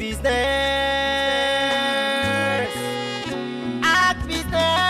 business. Act business.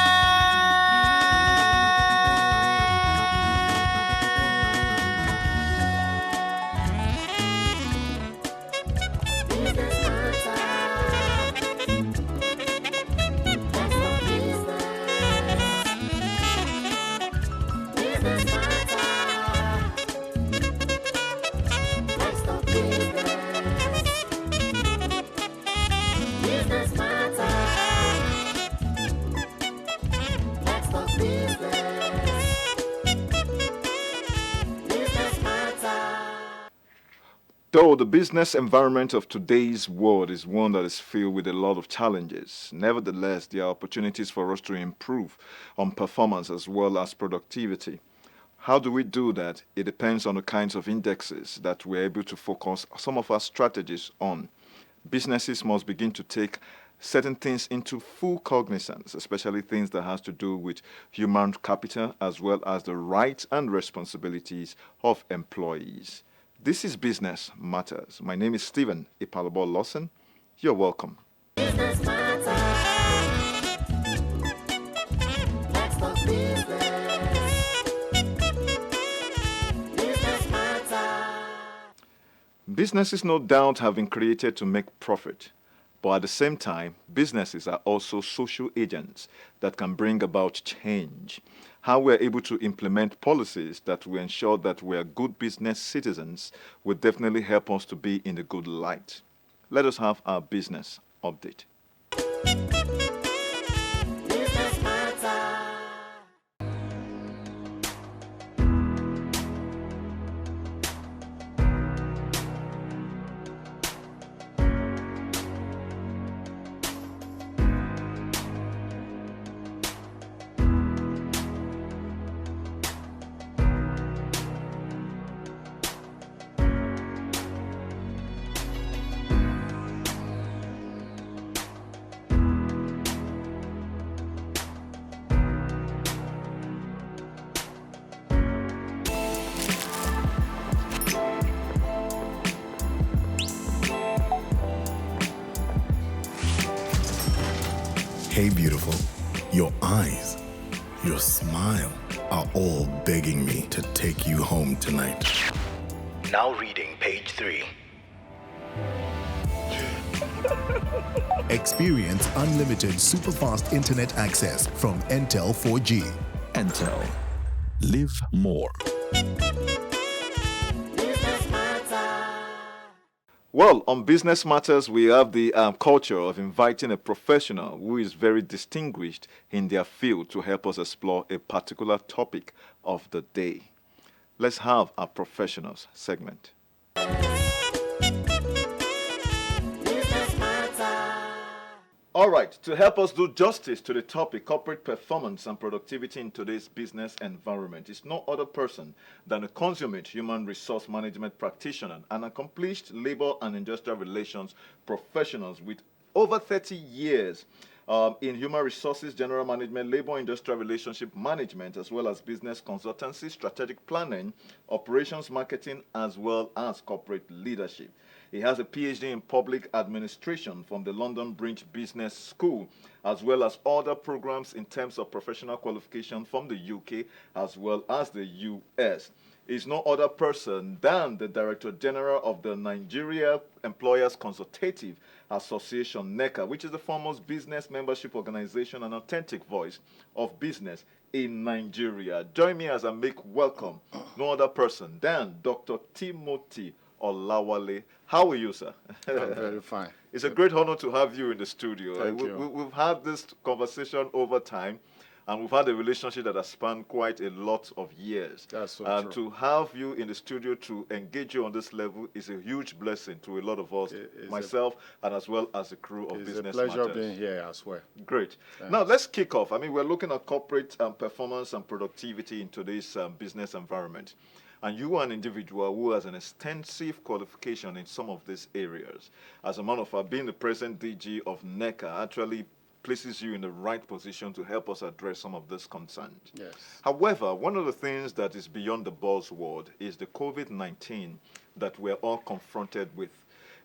Though the business environment of today's world is one that is filled with a lot of challenges, nevertheless, there are opportunities for us to improve on performance as well as productivity. How do we do that? It depends on the kinds of indexes that we're able to focus some of our strategies on. Businesses must begin to take certain things into full cognizance, especially things that has to do with human capital as well as the rights and responsibilities of employees. This is Business Matters. My name is Stephen Ipalobo Lawson. You're welcome. Business matters. Let's talk business. Business matters. Businesses, no doubt, have been created to make profit. But at the same time, businesses are also social agents that can bring about change. How we're able to implement policies that will ensure that we're good business citizens will definitely help us to be in a good light. Let us have our business update. Business matters. Hey, beautiful, your eyes, your smile are all begging me to take you home tonight. Now reading page 3. Experience unlimited superfast internet access from Entel 4G. Entel. Live more. Business matters. Well, on Business Matters, we have the culture of inviting a professional who is very distinguished in their field to help us explore a particular topic of the day. Let's have our professionals segment. Business matters. All right, to help us do justice to the topic, corporate performance and productivity in today's business environment is no other person than a consummate human resource management practitioner, an accomplished labor and industrial relations professionals with over 30 years in human resources, general management, labor, industrial relationship management, as well as business consultancy, strategic planning, operations marketing, as well as corporate leadership. He has a PhD in public administration from the London Bridge Business School, as well as other programs in terms of professional qualification from the UK as well as the US. Is no other person than the Director General of the Nigeria Employers Consultative Association, NECA, which is the foremost business membership organization and authentic voice of business in Nigeria. Join me as I make welcome no other person than Dr. Timothy Olawale. How are you, sir? I'm very fine. It's a great honor to have you in the studio. Thank you. We've had this conversation over time, and we've had a relationship that has spanned quite a lot of years. That's so and true. to have you in the studio to engage you on this level is a huge blessing to a lot of us, It's myself, and as well as the crew of It's a Business pleasure Matters. being here as well. Great. Now, let's kick off. I mean, we're looking at corporate performance and productivity in today's business environment. And you are an individual who has an extensive qualification in some of these areas. As a matter of fact, being the present DG of NECA actually places you in the right position to help us address some of these concerns. Yes. However, one of the things that is beyond the buzzword is the COVID-19 that we're all confronted with.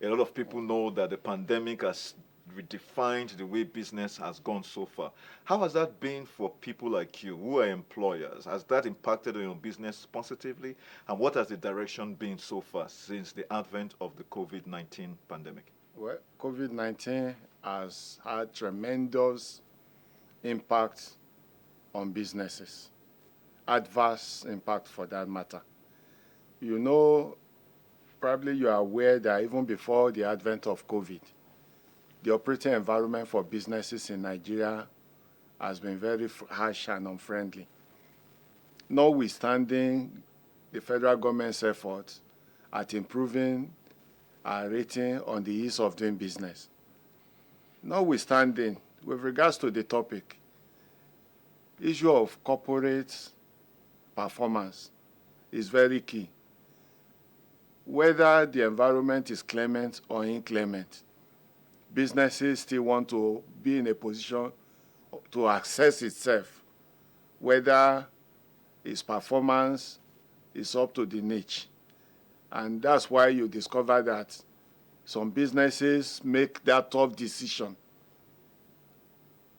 A lot of people know that the pandemic has redefined the way business has gone so far. How has that been for people like you who are employers? Has that impacted on your business positively? And what has the direction been so far since the advent of the COVID-19 pandemic? Well, COVID-19 has had tremendous impact on businesses, adverse impact for that matter. You know, probably you are aware that even before the advent of COVID, the operating environment for businesses in Nigeria has been very harsh and unfriendly. Notwithstanding the federal government's efforts at improving our rating on the ease of doing business. Notwithstanding, with regards to the topic, issue of corporate performance is very key. Whether the environment is clement or inclement, businesses still want to be in a position to assess itself, whether its performance is up to the niche. And that's why you discover that some businesses make that tough decision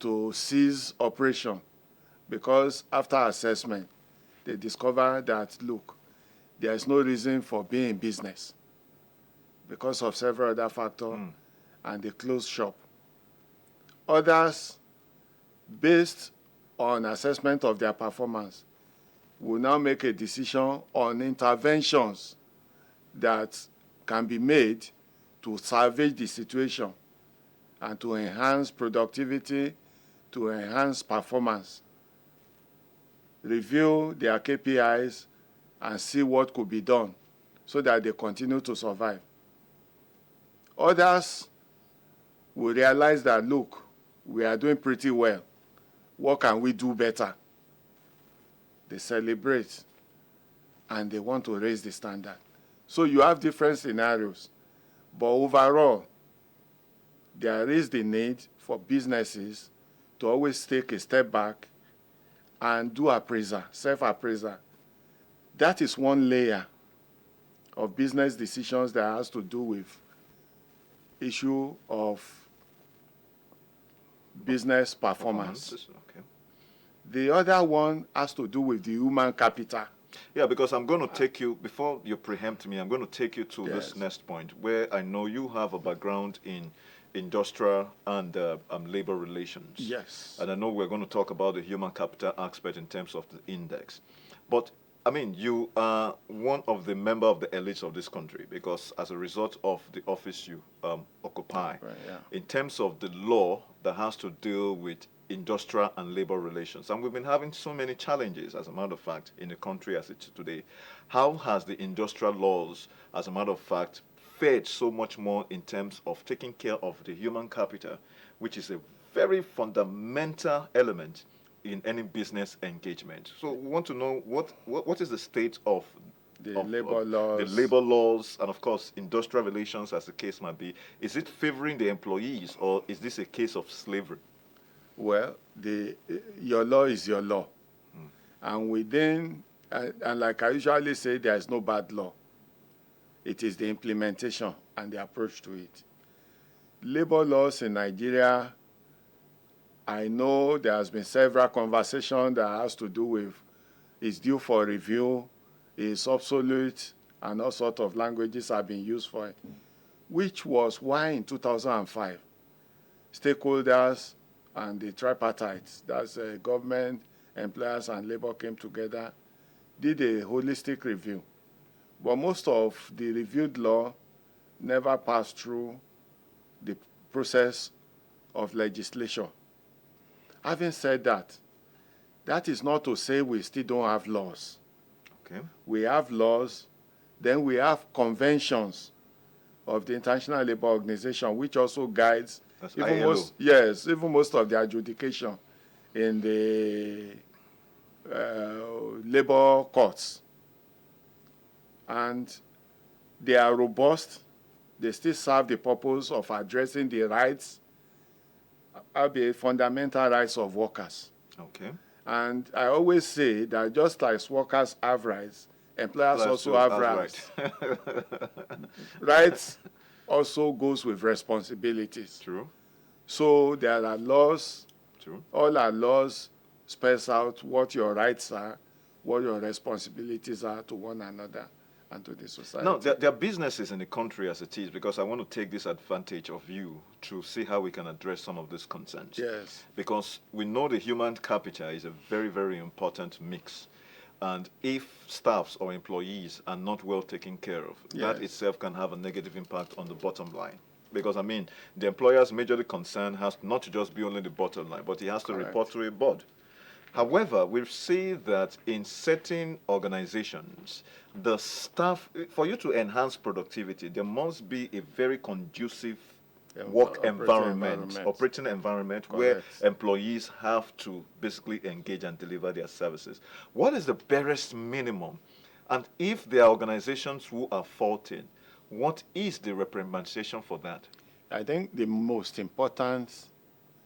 to cease operation because after assessment, they discover that, look, there is no reason for being in business because of several other factors, and they close shop. Others, based on assessment of their performance, will now make a decision on interventions that can be made to salvage the situation and to enhance productivity, to enhance performance, review their KPIs, and see what could be done so that they continue to survive. Others will realize that, look, we are doing pretty well. What can we do better? They celebrate and they want to raise the standard. So you have different scenarios. But overall, there is the need for businesses to always take a step back and do appraisal, self-appraisal. That is one layer of business decisions that has to do with issue of business performance. Okay. The other one has to do with the human capital. Yeah, because I'm going to take you, before you preempt me, I'm going to take you to this next point where I know you have a background in industrial and labor relations. Yes. And I know we're going to talk about the human capital aspect in terms of the index. But I mean, you are one of the member of the elites of this country because as a result of the office you occupy, Right, yeah. in terms of the law that has to deal with industrial and labor relations. And we've been having so many challenges, as a matter of fact, in the country as it is today. How has the industrial laws, as a matter of fact, fared so much more in terms of taking care of the human capital, which is a very fundamental element in any business engagement? So we want to know what is the state of The labor laws. the labor laws, and of course industrial relations, as the case might be. Is it favoring the employees, or is this a case of slavery? Well, your law is your law. And within, and like I usually say, there is no bad law. It is the implementation and the approach to it. Labor laws in Nigeria, I know there has been several conversations that has to do with it's due for review, it's obsolete, and all sorts of languages have been used for it, which was why in 2005, stakeholders and the tripartites, that's government, employers, and labor came together, did a holistic review. But most of the reviewed law never passed through the process of legislation. Having said that, that is not to say we still don't have laws. Okay. We have laws, then we have conventions of the International Labour Organization, which also guides even most of the adjudication in the labor courts. And they are robust. They still serve the purpose of addressing the rights, the fundamental rights of workers. Okay. And I always say that just as workers have rights, employers also have rights. Rights also goes with responsibilities. True. So there are laws. True. All our laws spells out what your rights are, what your responsibilities are to one another and to the society. No, there are businesses in the country as it is, because I want to take this advantage of you to see how we can address some of these concerns. Yes. Because we know the human capital is a very, very important mix. And if staffs or employees are not well taken care of, that Yes. itself can have a negative impact on the bottom line. Because, I mean, the employer's majorly concern has not to just be only the bottom line, but he has to Correct. report to a board. However, we see that in certain organizations, the staff, for you to enhance productivity, there must be a very conducive work operating environment where Correct. employees have to basically engage and deliver their services. What is the barest minimum? And if there are organizations who are faulting, what is the reprimandation for that? I think the most important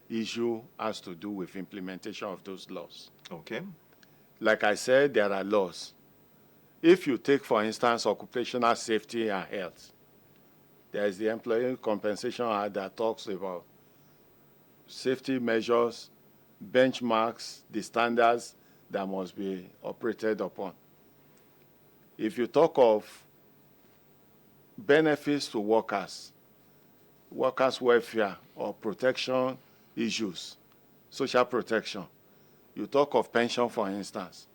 issue has to do with implementation of those laws. Okay. Like I said, there are laws. If you take, for instance, occupational safety and health, there is the Employee Compensation Act that talks about safety measures, benchmarks, the standards that must be operated upon. If you talk of benefits to workers, workers' welfare or protection issues, social protection, you talk of pension, for instance.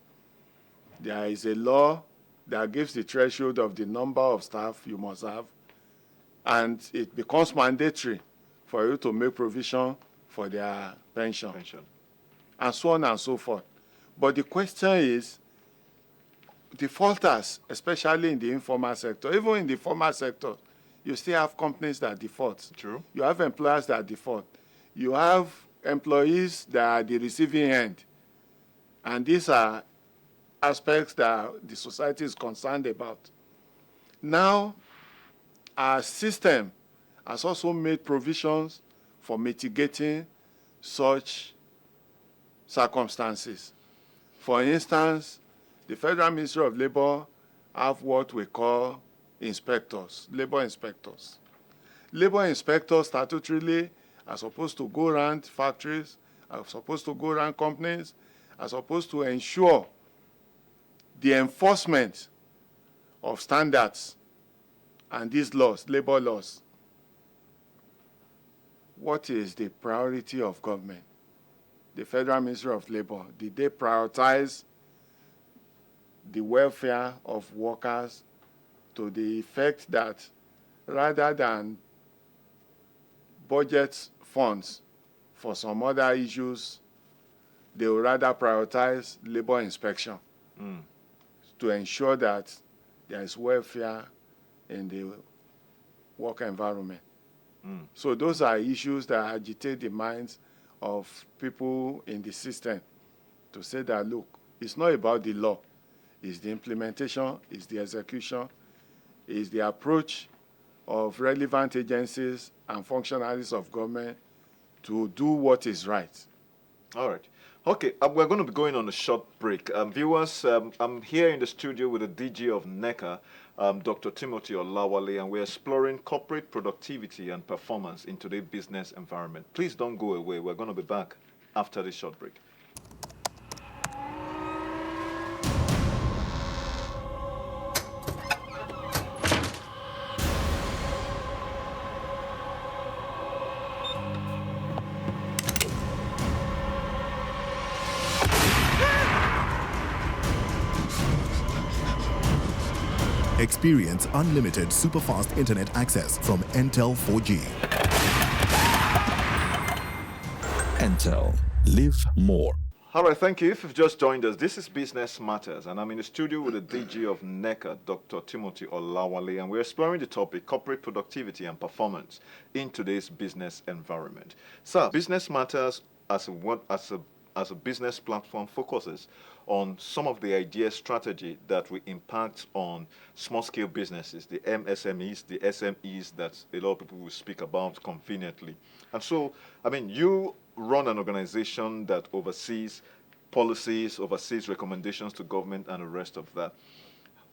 There is a law that gives the threshold of the number of staff you must have, and it becomes mandatory for you to make provision for their pension, and so on and so forth. But the question is, defaulters, especially in the informal sector, even in the formal sector, you still have companies that default. True. You have employers that default. You have employees that are the receiving end. And these are aspects that the society is concerned about. Now, our system has also made provisions for mitigating such circumstances. For instance, the Federal Ministry of Labor have what we call inspectors, labor inspectors. Labor inspectors statutorily are supposed to go around factories, are supposed to go around companies, are supposed to ensure the enforcement of standards and these laws, labor laws. What is the priority of government? The Federal Ministry of Labor, did they prioritize the welfare of workers to the effect that rather than budget funds for some other issues, they will rather prioritize labor inspection to ensure that there is welfare in the work environment? So those are issues that agitate the minds of people in the system to say that, look, it's not about the law. It's the implementation, it's the execution, it's the approach of relevant agencies and functionaries of government to do what is right. All right. Okay, we're going to be going on a short break. Viewers, I'm here in the studio with the DG of NECA, Dr. Timothy Olawale, and we're exploring corporate productivity and performance in today's business environment. Please don't go away. We're going to be back after this short break. Experience unlimited super-fast internet access from Entel 4G. Entel. Live more. All right, thank you. If you've just joined us, this is Business Matters, and I'm in the studio with the DG of NECA, Dr. Timothy Olawale, and we're exploring the topic, corporate productivity and performance in today's business environment. So, Business Matters as a business platform focuses on some of the idea strategy that will impact on small-scale businesses, the MSMEs, the SMEs that a lot of people will speak about conveniently. And so, I mean, you run an organization that oversees policies, oversees recommendations to government and the rest of that.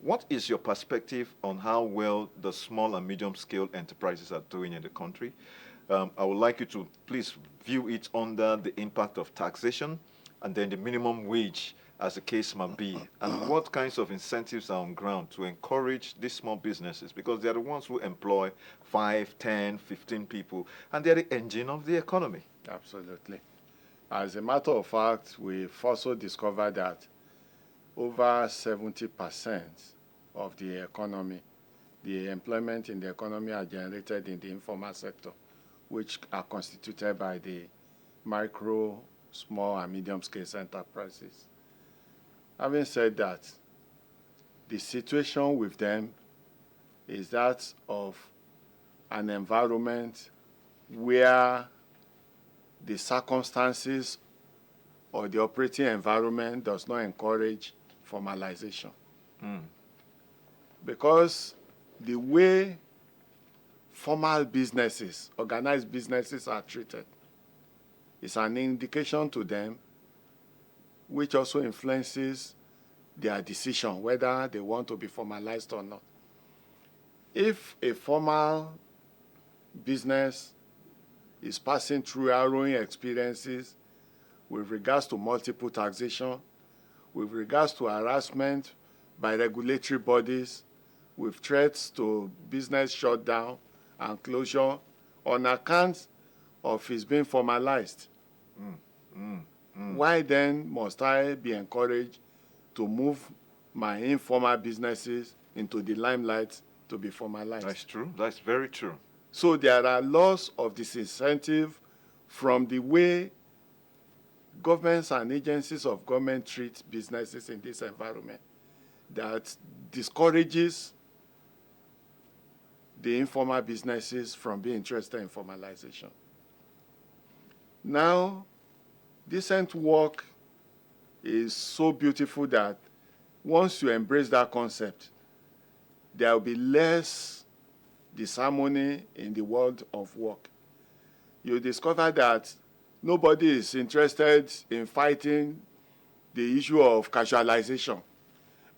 What is your perspective on how well the small and medium-scale enterprises are doing in the country? I would like you to please view it under the impact of taxation and then the minimum wage, as the case might be, and what kinds of incentives are on ground to encourage these small businesses, because they are the ones who employ 5, 10, 15 people, and they're the engine of the economy. Absolutely. As a matter of fact, we've also discovered that over 70% of the economy, the employment in the economy are generated in the informal sector, which are constituted by the micro, small, and medium-scale enterprises. Having said that, the situation with them is that of an environment where the circumstances or the operating environment does not encourage formalization. Because the way formal businesses, organized businesses are treated is an indication to them, which also influences their decision whether they want to be formalized or not. If a formal business is passing through harrowing experiences with regards to multiple taxation, with regards to harassment by regulatory bodies, with threats to business shutdown and closure on account of its being formalized, why then must I be encouraged to move my informal businesses into the limelight to be formalized? That's true. That's very true. So there are laws of disincentive from the way governments and agencies of government treat businesses in this environment that discourages the informal businesses from being interested in formalization. Now, decent work is so beautiful that once you embrace that concept, there will be less disharmony in the world of work. You discover that nobody is interested in fighting the issue of casualization,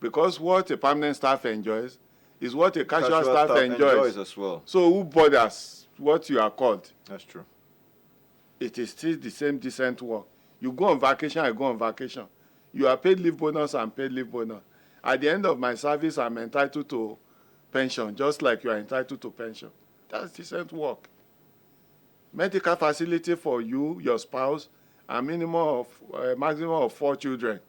because what a permanent staff enjoys is what a casual staff enjoys as well. So who bothers what you are called? That's true. It is still the same decent work. You go on vacation, I go on vacation. You are paid leave bonus, I'm paid leave bonus. At the end of my service, I'm entitled to pension, just like you are entitled to pension. That's decent work. Medical facility for you, your spouse, a maximum of 4 children.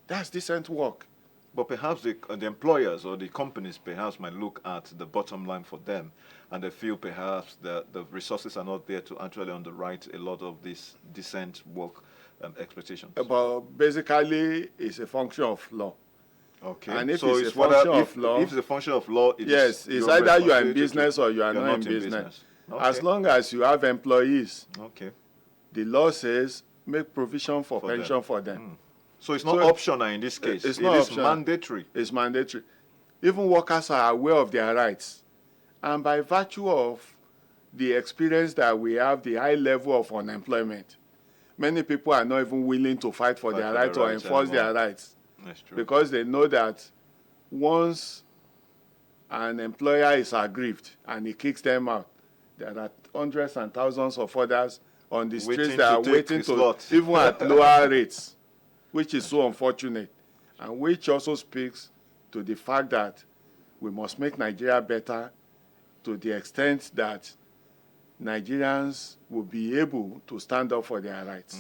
That's decent work. But perhaps the employers or the companies perhaps might look at the bottom line for them, and they feel perhaps the resources are not there to actually underwrite a lot of this decent work expectations. But basically, it's a function of law. Okay. And if so it's a function of law, if it's a function of law, yes, it's either you are in business or you are not in business. Okay. As long as you have employees, okay, the law says make provision for pension them. for them. So it's not optional in this case. It's not optional. Mandatory. It's mandatory. Even workers are aware of their rights. And by virtue of the experience that we have, the high level of unemployment, many people are not even willing to fight for their rights or enforce their rights. That's true. Because they know that once an employer is aggrieved and he kicks them out, there are hundreds and thousands of others on the streets that are waiting to, even at lower rates, which is so unfortunate, and which also speaks to the fact that we must make Nigeria better to the extent that Nigerians will be able to stand up for their rights.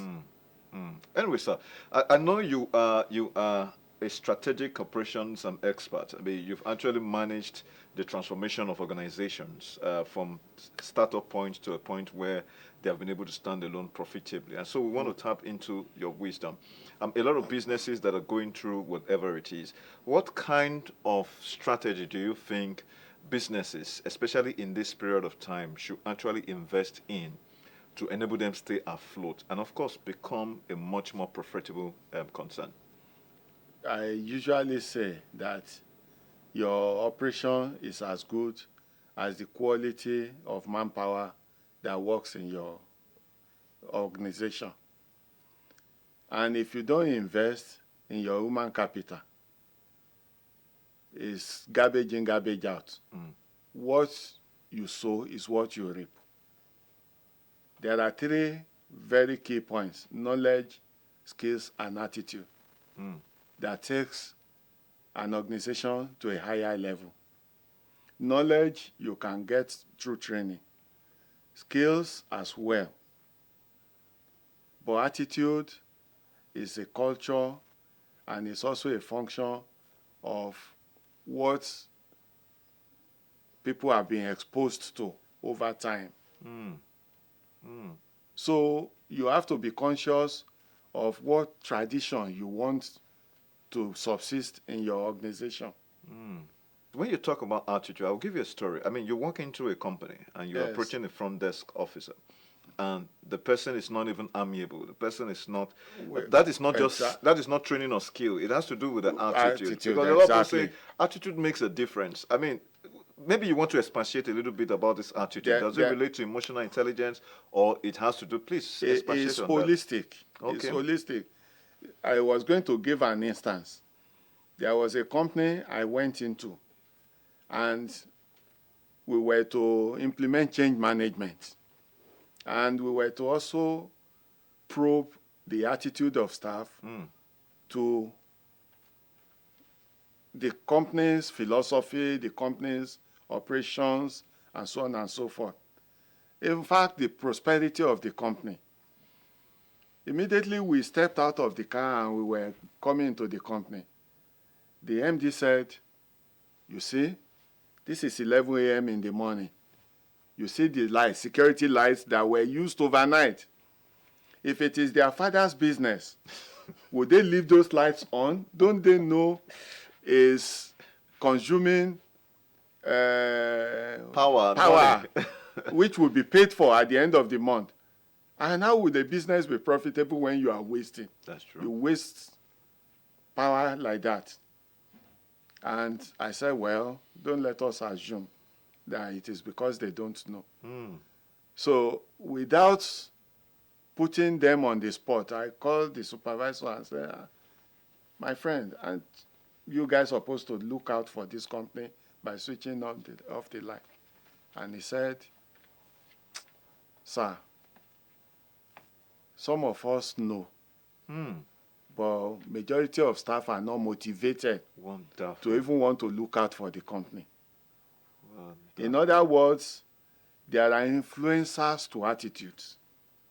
Anyway, sir, I know you are a strategic operations expert. I mean, you've actually managed the transformation of organizations from startup point to a point where they have been able to stand alone profitably. And so we want to tap into your wisdom. A lot of businesses that are going through whatever it is, what kind of strategy do you think businesses, especially in this period of time, should actually invest in to enable them stay afloat and, of course, become a much more profitable concern? I usually say that your operation is as good as the quality of manpower that works in your organization. And if you don't invest in your human capital, is garbage in, garbage out. What you sow is what you reap. There are three very key points: knowledge, skills, and attitude that takes an organization to a higher level. Knowledge you can get through training. Skills as well. But attitude is a culture and it's also a function of what people have been exposed to over time. So you have to be conscious of what tradition you want to subsist in your organization. When you talk about attitude, I'll give you a story. I mean, you walk into a company and you're Yes. approaching a front desk officer, and the person is not even amiable. The person is not. Well, That is not just. exa- That is not training or skill. It has to do with the attitude. Attitude, Because a lot of people exactly. say attitude makes a difference. I mean, maybe you want to expatiate a little bit about this attitude. Does it There- relate to emotional intelligence, or it has to do? Please expatiate It's on holistic. Okay. It's holistic. I was going to give an instance. There was a company I went into, and we were to implement change management. And we were to also probe the attitude of staff to the company's philosophy, the company's operations, and so on and so forth. In fact, the prosperity of the company. Immediately we stepped out of the car and we were coming into the company. The MD said, "You see, this is 11 a.m. in the morning. You see the lights, security lights that were used overnight. If it is their father's business, would they leave those lights on? Don't they know is consuming Power, power money." which will be paid for at the end of the month? And how would the business be profitable when you are wasting? That's true. You waste power like that. And I said, well, don't let us assume that it is because they don't know. So without putting them on the spot, I called the supervisor and said, my friend, aren't you guys supposed to look out for this company by switching off the light? And he said, sir, some of us know, but majority of staff are not motivated Wonderful. to even want to look out for the company. In other words, there are influencers to attitudes.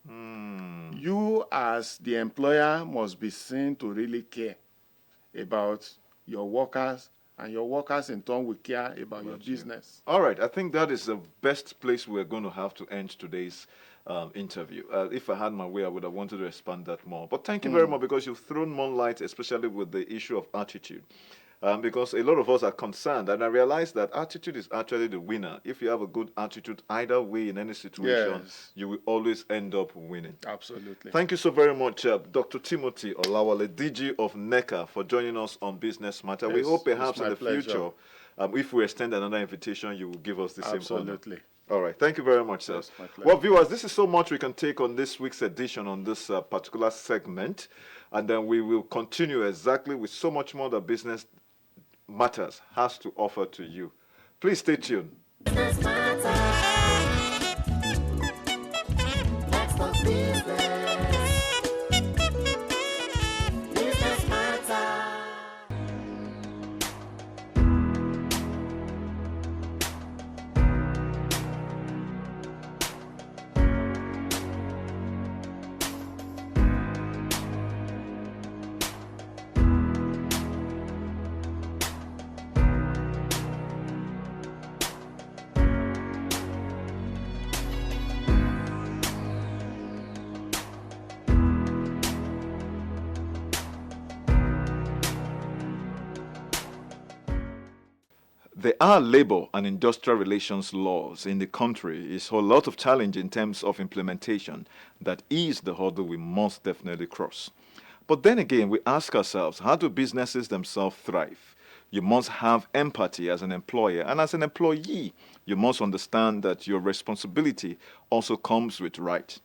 You as the employer must be seen to really care about your workers, and your workers in turn will care about your business. All right, I think that is the best place we're going to have to end today's interview. If I had my way, I would have wanted to expand that more. But thank you very much, because you've thrown more light, especially with the issue of attitude. Because a lot of us are concerned, and I realize that attitude is actually the winner. If you have a good attitude, either way in any situation, Yes. you will always end up winning. Absolutely. Thank you so very much, Dr. Timothy Olawale, DG of NECA, for joining us on Business Matter. We Yes, hope perhaps it's in my the pleasure. future, if we extend another invitation, you will give us the same honor. Absolutely. All right. Thank you very much, sir. Yes, my pleasure. Well, viewers, this is so much we can take on this week's edition on this particular segment. And then we will continue exactly with so much more that Business Matters has to offer to you. Please stay tuned. Business matter. Let's talk business. Business matter. There are labor and industrial relations laws in the country. It's a lot of challenge in terms of implementation. That is the hurdle we must definitely cross. But then again, we ask ourselves, how do businesses themselves thrive? You must have empathy as an employer, and as an employee, you must understand that your responsibility also comes with right.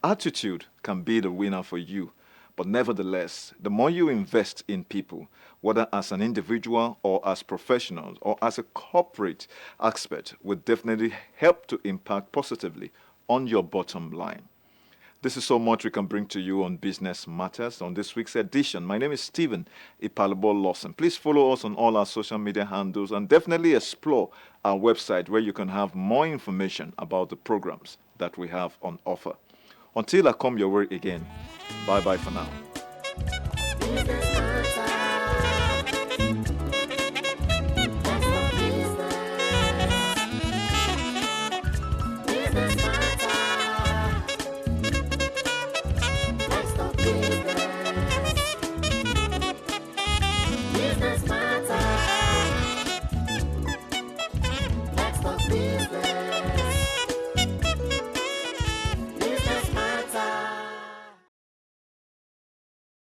Attitude can be the winner for you, but nevertheless, the more you invest in people, whether as an individual or as professionals or as a corporate expert, will definitely help to impact positively on your bottom line. This is so much we can bring to you on Business Matters on this week's edition. My name is Stephen Ipalabo Lawson. Please follow us on all our social media handles and definitely explore our website where you can have more information about the programs that we have on offer. Until I come your way again, bye-bye for now.